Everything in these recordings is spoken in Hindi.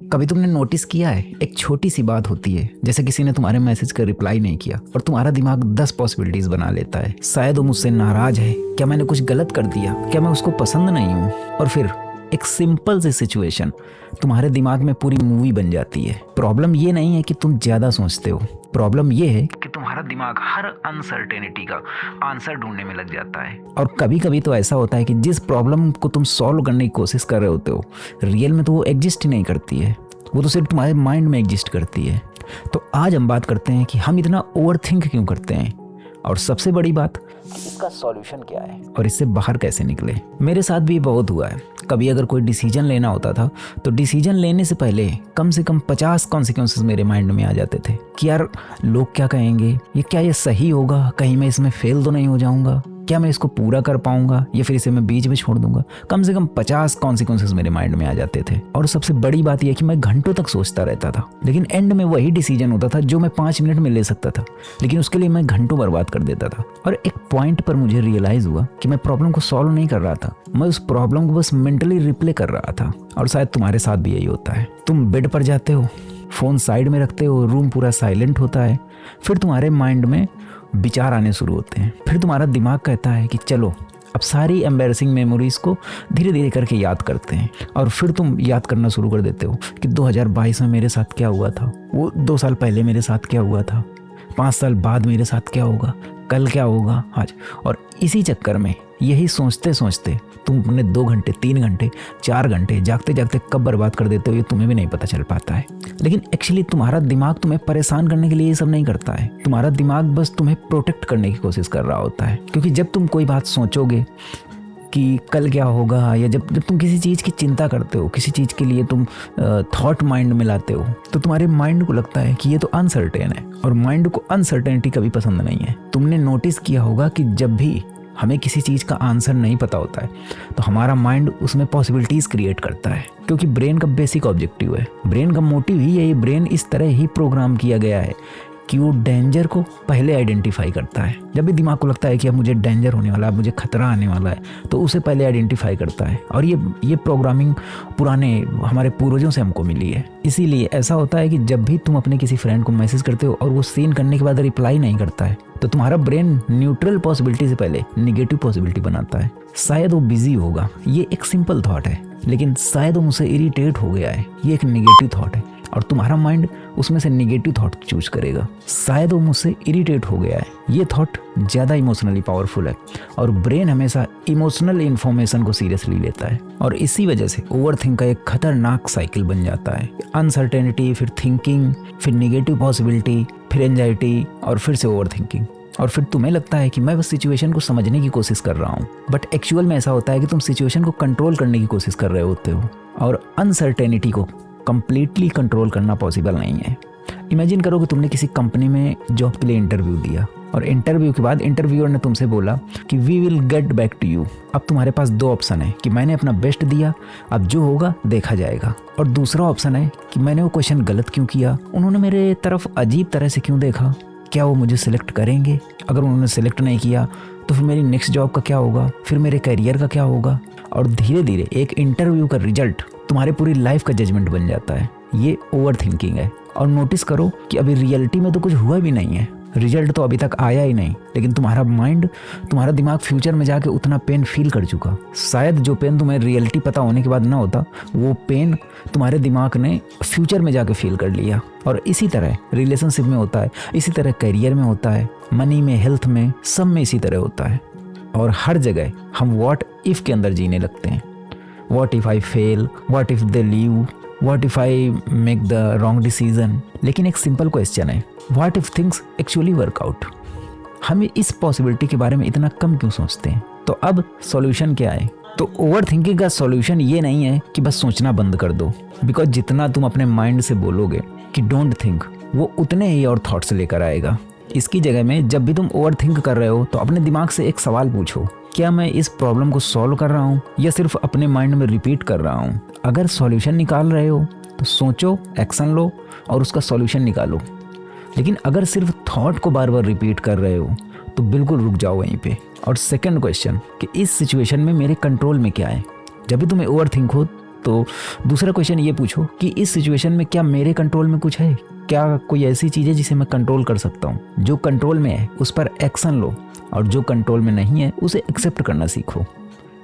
कभी तुमने नोटिस किया है, एक छोटी सी बात होती है, जैसे किसी ने तुम्हारे मैसेज का रिप्लाई नहीं किया और तुम्हारा दिमाग 10 पॉसिबिलिटीज बना लेता है। शायद वो मुझसे नाराज है, क्या मैंने कुछ गलत कर दिया, क्या मैं उसको पसंद नहीं हूँ। और फिर एक सिंपल सी सिचुएशन तुम्हारे दिमाग में पूरी मूवी बन जाती है। प्रॉब्लम ये नहीं है कि तुम ज्यादा सोचते हो, प्रॉब्लम ये है कि तुम्हारा दिमाग हर अनसर्टेनिटी का आंसर ढूंढने में लग जाता है। और कभी कभी तो ऐसा होता है कि जिस प्रॉब्लम को तुम सॉल्व करने की कोशिश कर रहे होते हो, रियल में तो वो एग्जिस्ट ही नहीं करती है, वो तो सिर्फ तुम्हारे माइंड में एग्जिस्ट करती है। तो आज हम बात करते हैं कि हम इतना ओवरथिंक क्यों करते हैं, और सबसे बड़ी बात, इसका सॉल्यूशन क्या है और इससे बाहर कैसे निकले। मेरे साथ भी बहुत हुआ है। कभी अगर कोई डिसीजन लेना होता था तो डिसीजन लेने से पहले कम से कम 50 कॉन्सिक्वेंसेस मेरे माइंड में आ जाते थे कि यार लोग क्या कहेंगे, क्या ये सही होगा, कहीं मैं इसमें फेल तो नहीं हो जाऊंगा, क्या मैं इसको पूरा कर पाऊंगा या फिर इसे मैं बीच में छोड़ दूंगा। कम से कम 50 कॉन्सिक्वेंसेस मेरे माइंड में आ जाते थे। और सबसे बड़ी बात यह कि मैं घंटों तक सोचता रहता था, लेकिन एंड में वही डिसीजन होता था जो मैं 5 मिनट में ले सकता था, लेकिन उसके लिए मैं घंटों बर्बाद कर देता था। और एक पॉइंट पर मुझे रियलाइज हुआ कि मैं प्रॉब्लम को सॉल्व नहीं कर रहा था, मैं उस प्रॉब्लम को बस मेंटली रिप्ले कर रहा था। और शायद तुम्हारे साथ भी यही होता है। तुम बेड पर जाते हो, फोन साइड में रखते हो, रूम पूरा साइलेंट होता है, फिर तुम्हारे माइंड में विचार आने शुरू होते हैं। फिर तुम्हारा दिमाग कहता है कि चलो अब सारी एम्बैरेसिंग मेमोरीज को धीरे धीरे करके याद करते हैं। और फिर तुम याद करना शुरू कर देते हो कि 2022 में मेरे साथ क्या हुआ था, वो 2 साल पहले मेरे साथ क्या हुआ था, 5 साल बाद मेरे साथ क्या होगा, कल क्या होगा आज। और इसी चक्कर में यही सोचते सोचते तुम अपने 2 घंटे 3 घंटे 4 घंटे जागते जागते कब बर्बाद कर देते हो ये तुम्हें भी नहीं पता चल पाता है। लेकिन एक्चुअली तुम्हारा दिमाग तुम्हें परेशान करने के लिए ये सब नहीं करता है। तुम्हारा दिमाग बस तुम्हें प्रोटेक्ट करने की कोशिश कर रहा होता है। क्योंकि जब तुम कोई बात सोचोगे कि कल क्या होगा, या जब तुम किसी चीज़ की चिंता करते हो, किसी चीज़ के लिए तुम थॉट माइंड में लाते हो, तो तुम्हारे माइंड को लगता है कि ये तो अनसर्टेन है। और माइंड को अनसर्टेनिटी कभी पसंद नहीं है। तुमने नोटिस किया होगा कि जब भी हमें किसी चीज़ का आंसर नहीं पता होता है तो हमारा माइंड उसमें पॉसिबिलिटीज़ क्रिएट करता है, क्योंकि ब्रेन का बेसिक ऑब्जेक्टिव है, ब्रेन का मोटिव ही यही, ब्रेन इस तरह ही प्रोग्राम किया गया है कि वो डेंजर को पहले आइडेंटिफाई करता है। जब भी दिमाग को लगता है कि अब मुझे डेंजर होने वाला है, मुझे खतरा आने वाला है, तो उसे पहले आइडेंटिफाई करता है। और ये प्रोग्रामिंग पुराने हमारे पूर्वजों से हमको मिली है। इसीलिए ऐसा होता है कि जब भी तुम अपने किसी फ्रेंड को मैसेज करते हो और वो सीन करने के बाद रिप्लाई नहीं करता है, तो तुम्हारा ब्रेन न्यूट्रल पॉसिबिलिटी से पहले निगेटिव पॉसिबिलिटी बनाता है। शायद वो बिजी होगा, ये एक सिंपल थॉट है, लेकिन शायद वो मुझसे इरिटेट हो गया है, ये एक निगेटिव थॉट है, और तुम्हारा माइंड उसमें से निगेटिव थॉट चूज करेगा। शायद वो मुझसे इरिटेट हो गया है, ये थॉट ज़्यादा इमोशनली पावरफुल है, और ब्रेन हमेशा इमोशनल इन्फॉर्मेशन को सीरियसली लेता है। और इसी वजह से ओवरथिंक का एक खतरनाक साइकिल बन जाता है। अनसर्टेनिटी, फिर थिंकिंग, फिर निगेटिव पॉसिबिलिटी, फिर एंजाइटी, और फिर से ओवरथिंकिंग। और फिर तुम्हें लगता है कि मैं बस सिचुएशन को समझने की कोशिश कर रहा हूँ, बट एक्चुअल में ऐसा होता है कि तुम सिचुएशन को कंट्रोल करने की कोशिश कर रहे होते हो। और अनसर्टेनिटी को कंप्लीटली कंट्रोल करना पॉसिबल नहीं है। इमेजिन करो कि तुमने किसी कंपनी में जॉब के लिए इंटरव्यू दिया, और इंटरव्यू के बाद इंटरव्यूअर ने तुमसे बोला कि we will get back to you. अब तुम्हारे पास 2 ऑप्शन है कि मैंने अपना बेस्ट दिया, अब जो होगा देखा जाएगा। और दूसरा ऑप्शन है कि मैंने वो क्वेश्चन गलत क्यों किया, उन्होंने मेरे तरफ अजीब तरह से क्यों देखा, क्या वो मुझे सिलेक्ट करेंगे, अगर उन्होंने सिलेक्ट नहीं किया तो फिर मेरी नेक्स्ट जॉब का क्या होगा, फिर मेरे करियर का क्या होगा। और धीरे धीरे एक इंटरव्यू का रिजल्ट तुम्हारे पूरी लाइफ का जजमेंट बन जाता है। ये ओवर थिंकिंग है। और नोटिस करो कि अभी रियलिटी में तो कुछ हुआ भी नहीं है, रिजल्ट तो अभी तक आया ही नहीं, लेकिन तुम्हारा माइंड, तुम्हारा दिमाग फ्यूचर में जाके उतना पेन फील कर चुका। शायद जो पेन तुम्हें रियलिटी पता होने के बाद ना होता, वो पेन तुम्हारे दिमाग ने फ्यूचर में जाके फील कर लिया। और इसी तरह रिलेशनशिप में होता है, इसी तरह करियर में होता है, मनी में, हेल्थ में, सब में इसी तरह होता है। और हर जगह हम व्हाट इफ के अंदर जीने लगते हैं। What if I fail, what if they leave, what if I make the wrong decision. लेकिन एक सिंपल क्वेश्चन है, what if things actually work out. हम इस पॉसिबिलिटी के बारे में इतना कम क्यों सोचते हैं। तो अब सॉल्यूशन क्या है। तो ओवर थिंकिंग का सॉल्यूशन ये नहीं है कि बस सोचना बंद कर दो, बिकॉज जितना तुम अपने माइंड से बोलोगे कि डोंट थिंक, वो उतने ही और थॉट्स लेकर आएगा। इसकी जगह में जब भी तुम ओवर थिंक कर रहे हो तो अपने दिमाग से एक सवाल पूछो, क्या मैं इस प्रॉब्लम को सॉल्व कर रहा हूँ या सिर्फ अपने माइंड में रिपीट कर रहा हूँ। अगर सॉल्यूशन निकाल रहे हो तो सोचो, एक्शन लो और उसका सॉल्यूशन निकालो। लेकिन अगर सिर्फ थॉट को बार बार रिपीट कर रहे हो तो बिल्कुल रुक जाओ वहीं पे। और सेकंड क्वेश्चन कि इस सिचुएशन में मेरे कंट्रोल में क्या है। जब भी तुम्हें ओवर थिंक हो तो दूसरा क्वेश्चन ये पूछो कि इस सिचुएशन में क्या मेरे कंट्रोल में कुछ है, क्या कोई ऐसी चीज़ है जिसे मैं कंट्रोल कर सकता हूँ। जो कंट्रोल में है उस पर एक्शन लो, और जो कंट्रोल में नहीं है उसे एक्सेप्ट करना सीखो,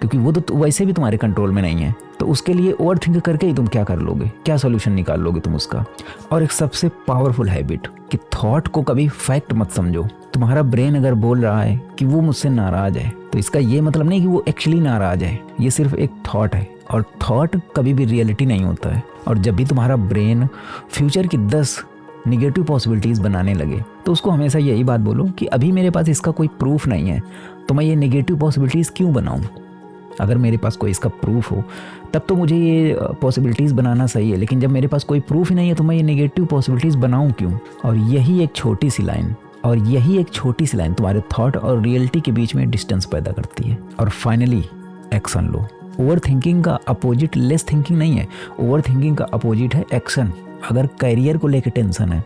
क्योंकि वो तो वैसे भी तुम्हारे कंट्रोल में नहीं है। तो उसके लिए ओवर थिंक करके ही तुम क्या कर लोगे, क्या सॉल्यूशन निकाल लोगे तुम उसका। और एक सबसे पावरफुल हैबिट कि थॉट को कभी फैक्ट मत समझो। तुम्हारा ब्रेन अगर बोल रहा है कि वो मुझसे नाराज है, तो इसका ये मतलब नहीं कि वो एक्चुअली नाराज है, ये सिर्फ एक थॉट है, और थॉट कभी भी रियलिटी नहीं होता है। और जब भी तुम्हारा ब्रेन फ्यूचर की 10 निगेटिव पॉसिबिलिटीज़ बनाने लगे, तो उसको हमेशा यही बात बोलो कि अभी मेरे पास इसका कोई प्रूफ नहीं है, तो मैं ये निगेटिव पॉसिबिलिटीज़ क्यों बनाऊं। अगर मेरे पास कोई इसका प्रूफ हो तब तो मुझे ये पॉसिबिलिटीज़ बनाना सही है, लेकिन जब मेरे पास कोई प्रूफ ही नहीं है तो मैं ये नेगेटिव पॉसिबिलिटीज़ बनाऊं क्यों। और यही एक छोटी सी लाइन तुम्हारे थॉट और रियलिटी के बीच में डिस्टेंस पैदा करती है। और फाइनली एक्शन लो। ओवर थिंकिंग का अपोजिट लेस थिंकिंग नहीं है, ओवर थिंकिंग का अपोजिट है एक्शन। अगर करियर को लेकर टेंशन है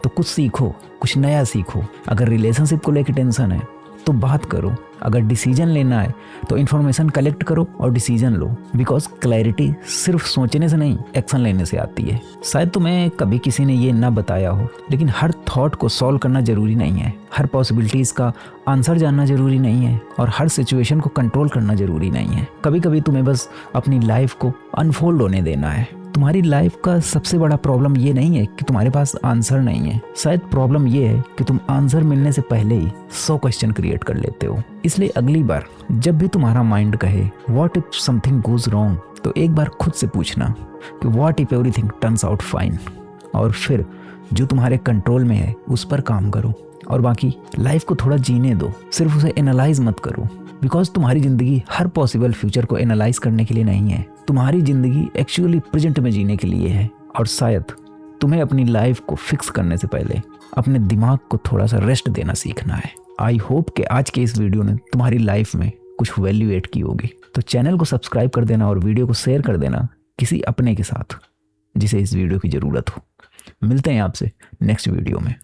तो कुछ सीखो, कुछ नया सीखो। अगर रिलेशनशिप को लेकर टेंशन है तो बात करो। अगर डिसीजन लेना है तो इन्फॉर्मेशन कलेक्ट करो और डिसीजन लो, बिकॉज क्लैरिटी सिर्फ सोचने से नहीं, एक्शन लेने से आती है। शायद तुम्हें कभी किसी ने ये ना बताया हो, लेकिन हर थॉट को सॉल्व करना जरूरी नहीं है, हर पॉसिबिलिटीज़ का आंसर जानना जरूरी नहीं है, और हर सिचुएशन को कंट्रोल करना जरूरी नहीं है। कभी कभी तुम्हें बस अपनी लाइफ को अनफोल्ड होने देना है। तुम्हारी लाइफ का सबसे बड़ा प्रॉब्लम ये नहीं है कि तुम्हारे पास आंसर नहीं है, शायद प्रॉब्लम ये है कि तुम आंसर मिलने से पहले ही 100 क्वेश्चन क्रिएट कर लेते हो। इसलिए अगली बार जब भी तुम्हारा माइंड कहे what if something goes wrong, तो एक बार खुद से पूछना कि what if everything turns out fine, और फिर जो तुम्हारे कंट्रोल में है उस पर काम करो, और बाकी लाइफ को थोड़ा जीने दो, सिर्फ उसे एनालाइज मत करो। बिकॉज तुम्हारी ज़िंदगी हर पॉसिबल फ्यूचर को एनालाइज करने के लिए नहीं है, तुम्हारी ज़िंदगी एक्चुअली प्रेजेंट में जीने के लिए है। और शायद तुम्हें अपनी लाइफ को फिक्स करने से पहले अपने दिमाग को थोड़ा सा रेस्ट देना सीखना है। आई होप कि आज के इस वीडियो ने तुम्हारी लाइफ में कुछ वैल्यू ऐड की होगी। तो चैनल को सब्सक्राइब कर देना और वीडियो को शेयर कर देना किसी अपने के साथ जिसे इस वीडियो की ज़रूरत हो। मिलते हैं आपसे नेक्स्ट वीडियो में।